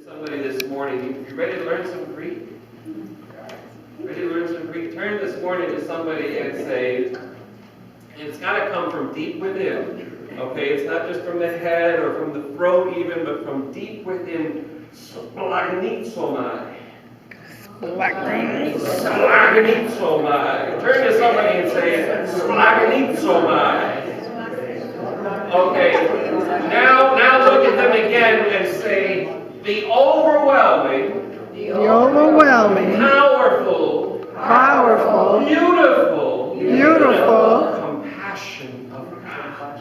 Somebody this morning, you ready to learn some Greek? Ready to learn some Greek? Turn this morning to somebody and say, it's got to come from deep within. Okay, it's not just from the head or from the throat even, but from deep within. Splaghnizomi. Splaghnizomi. Turn to somebody and say, Splaghnizomi. Okay, now look at them again and say, the overwhelming, powerful, beautiful, compassion of God.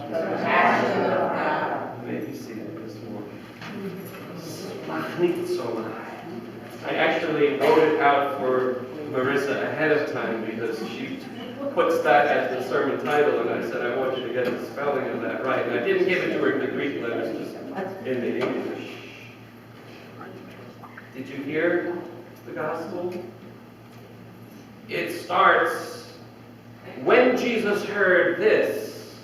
Maybe see it this morning. Splaghnizomi. I actually wrote it out for Marissa ahead of time because she puts that as the sermon title, and I said, I want you to get the spelling of that right. And I didn't give it to her in the Greek letters, just in the English. Did you hear the gospel? It starts, when Jesus heard this,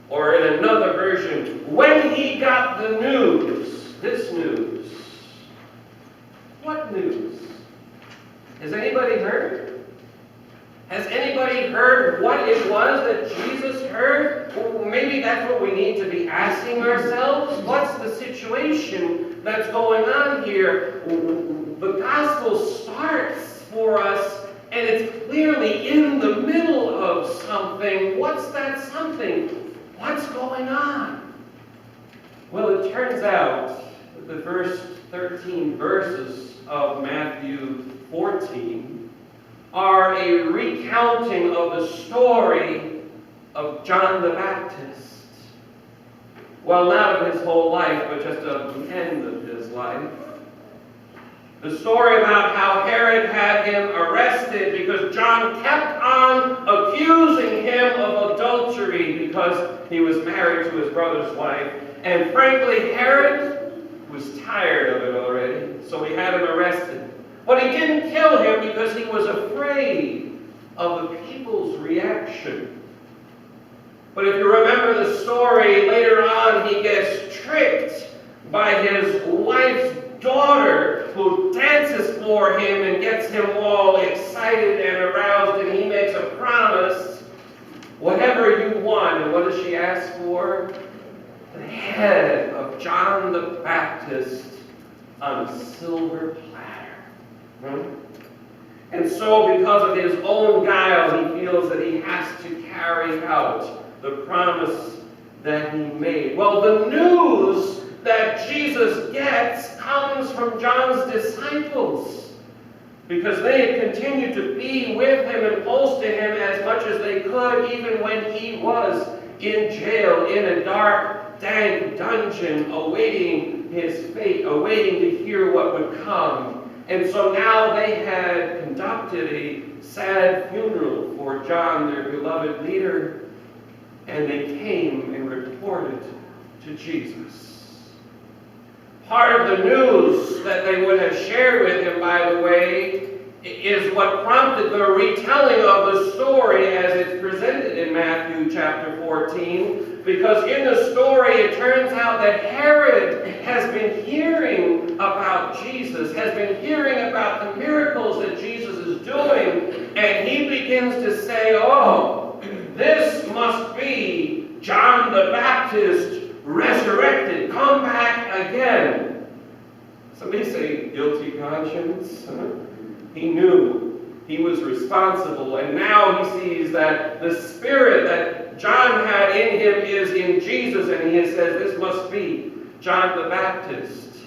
or in another version, when he got the news, this news. What news? Has anybody heard? Has anybody heard what it was that Jesus heard? Well, maybe that's what we need to be asking ourselves. What's the situation that's going on here? The gospel starts for us, and it's clearly in the middle of something. What's that something? What's going on? Well, it turns out that the first 13 verses of Matthew 14 are a recounting of the story of John the Baptist. Well, not of his whole life, but just of the end of his life. The story about how Herod had him arrested because John kept on accusing him of adultery because he was married to his brother's wife. And frankly, Herod was tired of it already, so he had him arrested. But he didn't kill him because he was afraid of the people's reaction. But if you remember the story, later on he gets tricked by his wife's daughter who dances for him and gets him all excited and aroused, and he makes a promise, whatever you want. And what does she ask for? The head of John the Baptist on a silver platter. Right? And so, because of his own guile, he feels that he has to carry out the promise that he made. Well, the news that Jesus gets comes from John's disciples, because they had continued to be with him and close to him as much as they could, even when he was in jail, in a dark, dank dungeon, awaiting his fate, awaiting to hear what would come. And so now they had conducted a sad funeral for John, their beloved leader, and they came and reported to Jesus. Part of the news that they would have shared with him, by the way, is what prompted the retelling of the story as it's presented in Matthew chapter 14. Because in the story, it turns out that Herod has been hearing about Jesus, has been hearing about the miracles that Jesus is doing, and he begins to say, oh, this must be John the Baptist resurrected, come back again. Somebody say guilty conscience. He knew he was responsible, and now he sees that the spirit that John had in him is in Jesus, and he says this must be John the Baptist.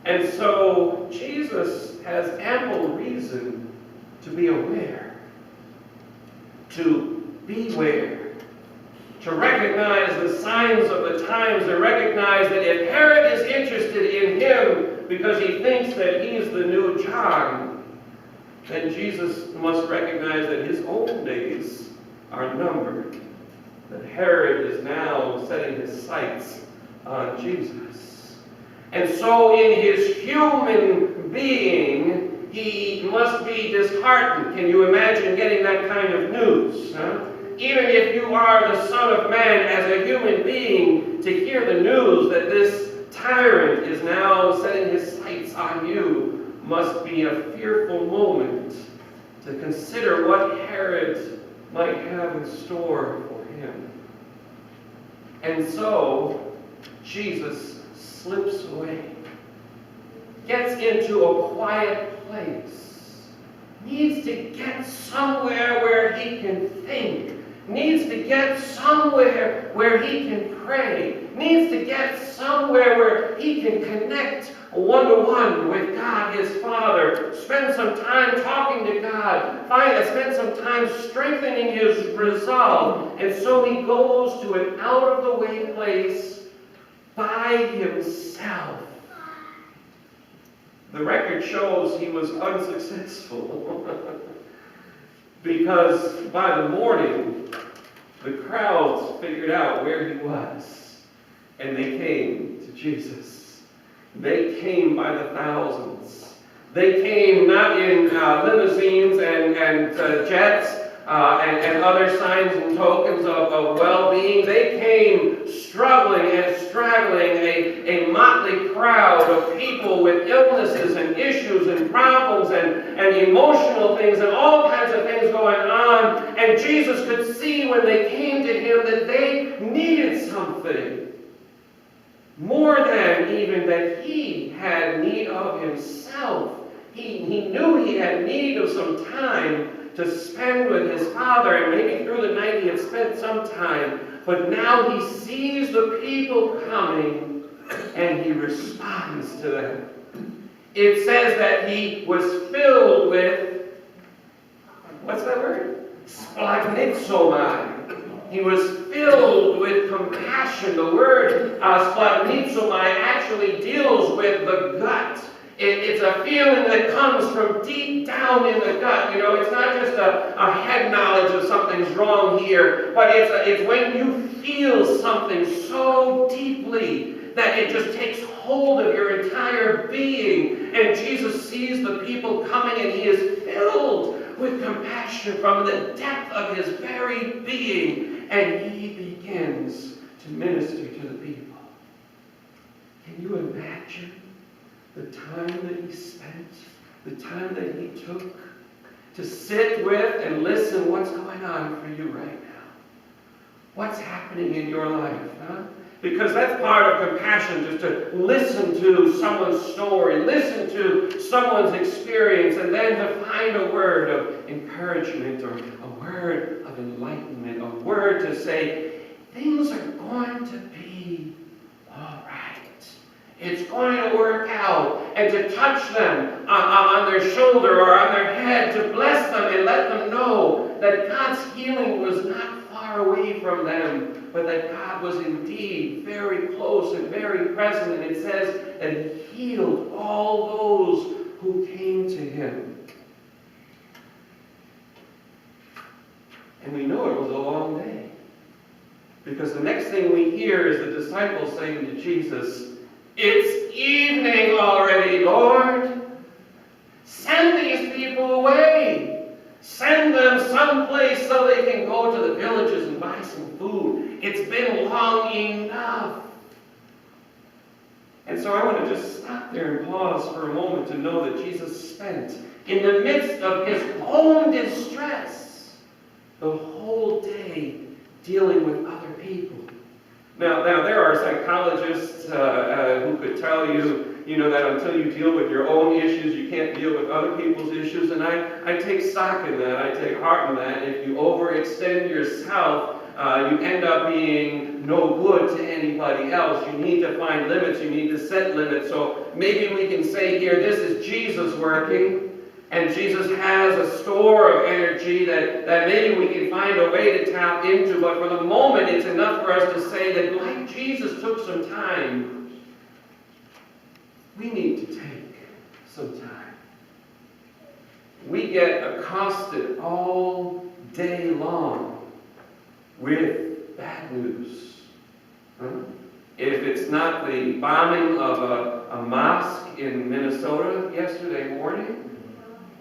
And so Jesus has ample reason to be aware, to beware, to recognize the signs of the times, to recognize that if Herod is interested in him because he thinks that he's the new John, then Jesus must recognize that his own days are numbered. That Herod is now setting his sights on Jesus. And so in his human being, he must be disheartened. Can you imagine getting that kind of news? Huh? Even if you are the Son of Man as a human being, to hear the news that this tyrant is now setting his sights on you must be a fearful moment to consider what Herod might have in store for him. And so, Jesus slips away, gets into a quiet place, needs to get somewhere where he can think, needs to get somewhere where he can pray, needs to get somewhere where he can connect one-to-one with God, his Father, spend some time talking to God, spend some time strengthening his resolve. And so he goes to an out-of-the-way place by himself. The record shows he was unsuccessful because by the morning, the crowds figured out where he was, and they came to Jesus. They came by the thousands. They came not in limousines and jets and other signs and tokens of well-being. They came struggling and straggling, a motley crowd of people with illnesses and issues and problems and emotional things and all kinds of things going on. And Jesus could see when they came to him that they needed something more than even that he had need of himself. He knew he had need of some time to spend with his Father, and maybe through the night he had spent some time, but now he sees the people coming and he responds to them. It says that he was filled with, what's that word? Splaghnizomi. He was filled with compassion. The word splaghnizomi actually deals with the gut. It's a feeling that comes from deep down in the gut. You know, it's not just a head knowledge of something's wrong here, but it's when you feel something so deeply that it just takes hold of your entire being. And Jesus sees the people coming and he is filled with compassion from the depth of his very being. And he begins to minister to the people. Can you imagine the time that he spent, the time that he took to sit with and listen what's going on for you right now? What's happening in your life, huh? Because that's part of compassion, just to listen to someone's story, listen to someone's experience, and then to find a word of encouragement or a word of enlightenment, a word to say, things are going to be all right. It's going to work out. And to touch them on their shoulder or on their head, to bless them and let them know that God's healing was not far away from them, but that God was indeed very close and very present. And it says that he healed all those who came to him. And we know it was a long day, because the next thing we hear is the disciples saying to Jesus, "It's evening already, Lord. Send these people away. Send them someplace so they can go to the villages and buy some food. It's been long enough." And so I want to just stop there and pause for a moment to know that Jesus spent, in the midst of his own distress, the whole day dealing with other people. Now there are psychologists who could tell you, that until you deal with your own issues, you can't deal with other people's issues. And I take stock in that. I take heart in that. If you overextend yourself, you end up being no good to anybody else. You need to find limits. You need to set limits. So maybe we can say here, this is Jesus working. And Jesus has a store of energy that maybe we can find a way to tap into. But for the moment, it's enough for us to say that like Jesus took some time, we need to take some time. We get accosted all day long with bad news. If it's not the bombing of a mosque in Minnesota yesterday morning,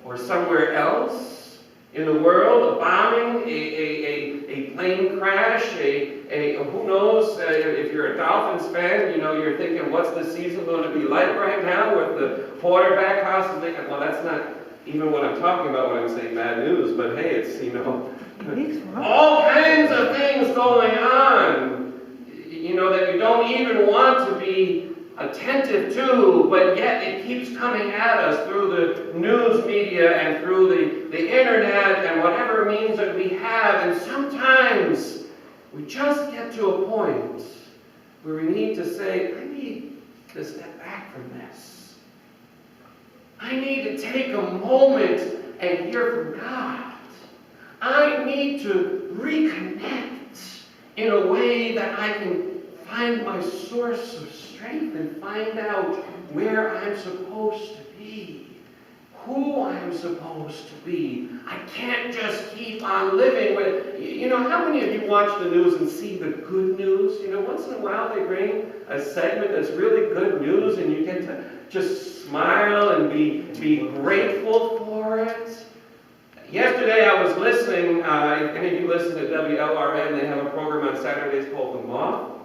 or somewhere else, in the world, a bombing, a plane crash, who knows, if you're a Dolphins fan, you're thinking, what's the season going to be like right now with the quarterback possibly? Well, that's not even what I'm talking about when I'm saying bad news, but hey, it's, all kinds of things going on, that you don't even want to be attentive to, but yet it keeps coming at us through the news media and through the internet and whatever means that we have. And sometimes we just get to a point where we need to say, I need to step back from this. I need to take a moment and hear from God. I need to reconnect in a way that I can find my source of strength and find out where I'm supposed to be, who I'm supposed to be. I can't just keep on living with, how many of you watch the news and see the good news? Once in a while they bring a segment that's really good news and you get to just smile and be grateful for it. Yesterday I was listening, if any of you listen to WLRN, they have a program on Saturdays called The Moth.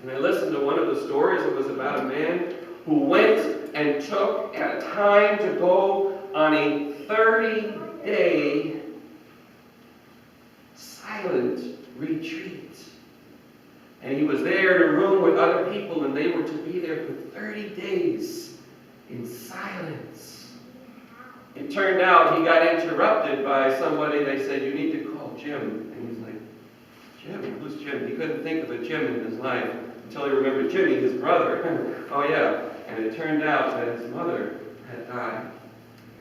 And I listened to one of the stories. It was about a man who went and took time to go on a 30-day silent retreat. And he was there in a room with other people, and they were to be there for 30 days in silence. It turned out he got interrupted by somebody. They said, you need to call Jim. And he's like, Jim? Who's Jim? He couldn't think of a Jim in his life until he remembered Jimmy, his brother. Oh yeah. And it turned out that his mother had died.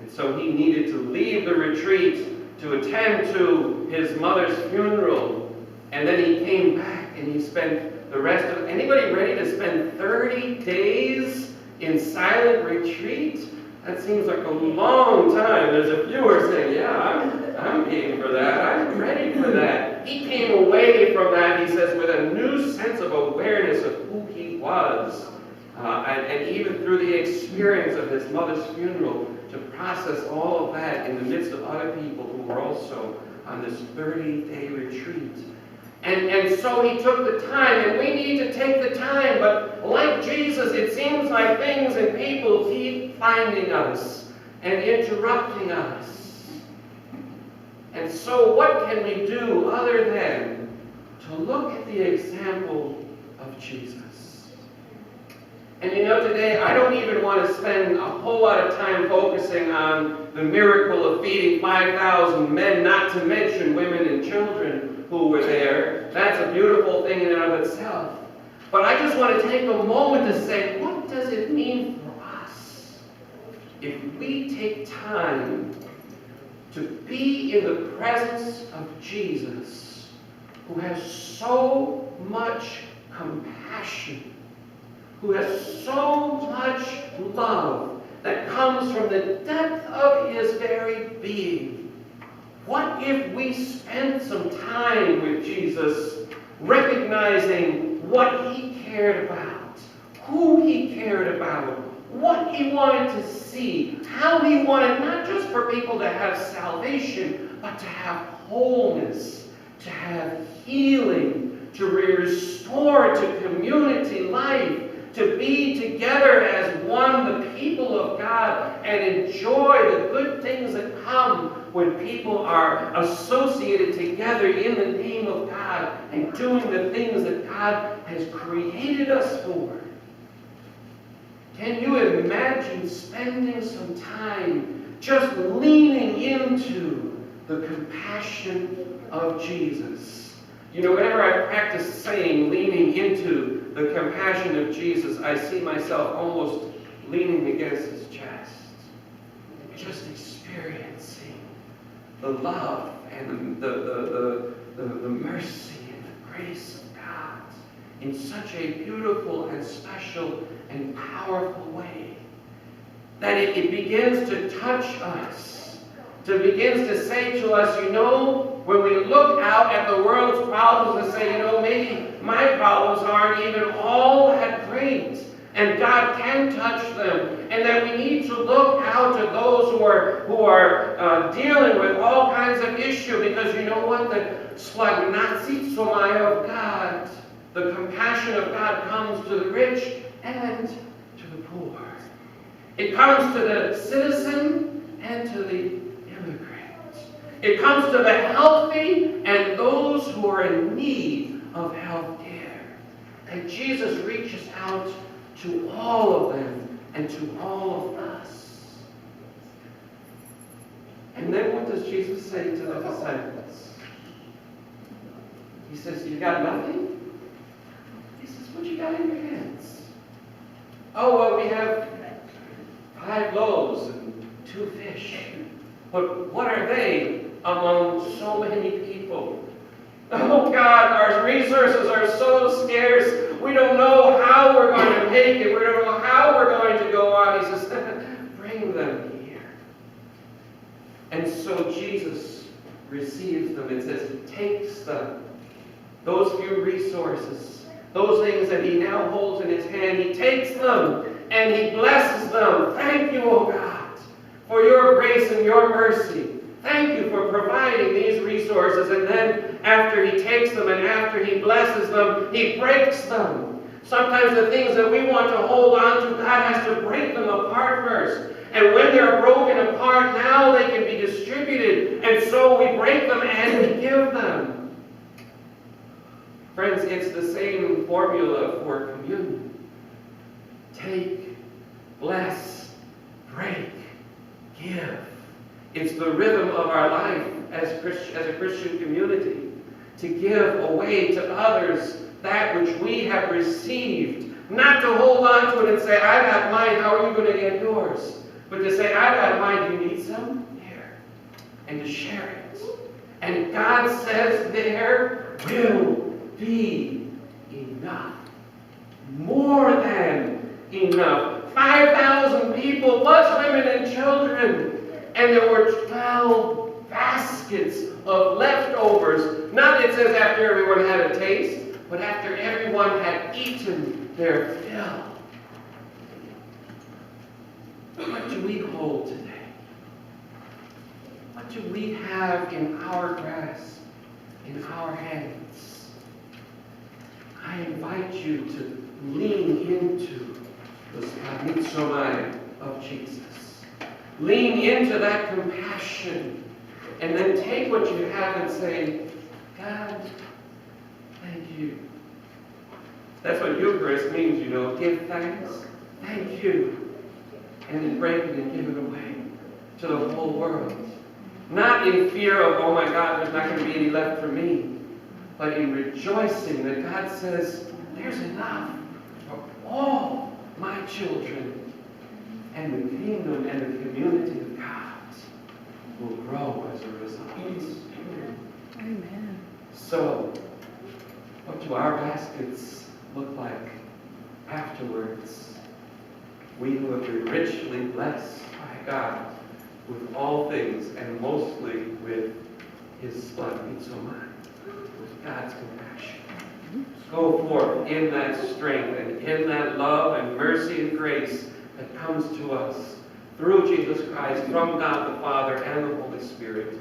And so he needed to leave the retreat to attend to his mother's funeral. And then he came back and he spent the rest of... Anybody ready to spend 30 days in silent retreat? That seems like a long time. There's a few who are saying, yeah, I'm game for that. I'm ready for that. He came away from that, he says, with a new sense of awareness of who he was. And even through the experience of his mother's funeral, to process all of that in the midst of other people who were also on this 30-day retreat. And so he took the time, and we need to take the time, but like Jesus, it seems like things and people keep finding us and interrupting us. And so what can we do other than to look at the example of Jesus? And today I don't even want to spend a whole lot of time focusing on the miracle of feeding 5,000 men, not to mention women and children who were there. That's a beautiful thing in and of itself. But I just want to take a moment to say, what does it mean for us if we take time to be in the presence of Jesus, who has so much compassion, who has so much love that comes from the depth of his very being? What if we spent some time with Jesus, recognizing what he cared about, who he cared about, what he wanted to see, how he wanted not just for people to have salvation, but to have wholeness, to have healing, to be restored to community life, to be together as one, the people of God, and enjoy the good things that come when people are associated together in the name of God and doing the things that God has created us for. Can you imagine spending some time just leaning into the compassion of Jesus? Whenever I practice saying leaning into the compassion of Jesus, I see myself almost leaning against his chest, just experiencing the love and the mercy and the grace of God in such a beautiful and special and powerful way that it begins to touch us, begins to say to us, when we look out at the world's problems and say, maybe my problems aren't even all that great. And God can touch them. And that we need to look out to those who are dealing with all kinds of issues. Because you know what? The Splaghnizomi of God, the compassion of God, comes to the rich and to the poor. It comes to the citizen and to the immigrant. It comes to the healthy and those who are in need of health care. And Jesus reaches out to all of them and to all of us. And then what does Jesus say to the disciples? He says, you got nothing? He says, what you got in your hands? Oh, well, we have 5 loaves and 2 fish. But what are they among so many people? Oh God, our resources are so scarce. We don't know how we're going to make it. We don't know how we're going to go on. He says, bring them here. And so Jesus receives them. It says he takes them. Those few resources, those things that he now holds in his hand, he takes them and he blesses them. Thank you, oh God, for your grace and your mercy. Thank you for providing these resources. And then after he takes them and after he blesses them, he breaks them. Sometimes the things that we want to hold on to, God has to break them apart first. And when they're broken apart, now they can be distributed. And so we break them and we give them. Friends, it's the same formula for communion. Take, bless, break, give. It's the rhythm of our life as a Christian community, to give away to others that which we have received. Not to hold on to it and say, I got mine, how are you going to get yours? But to say, I got mine, do you need some? Here. And to share it. And God says there will be enough. More than enough. 5,000 people, plus women and children. And there were 12 baskets of leftovers. Not, it says, after everyone had a taste, but after everyone had eaten their fill. What do we hold today? What do we have in our grasp, in our hands? I invite you to lean into the Splaghnizomi of Jesus. Lean into that compassion. And then take what you have and say, God, thank you. That's what Eucharist means, you know. Give thanks. Thank you. And then break it and give it away to the whole world. Not in fear of, oh my God, there's not going to be any left for me. But in rejoicing that God says, there's enough for all my children. And the kingdom and the community of God will grow as a result. Amen. So, what do our baskets look like afterwards? We who have been richly blessed by God with all things, and mostly with his Splaghnizomi, with God's compassion. Go forth in that strength and in that love and mercy and grace that comes to us through Jesus Christ, from God the Father and the Holy Spirit.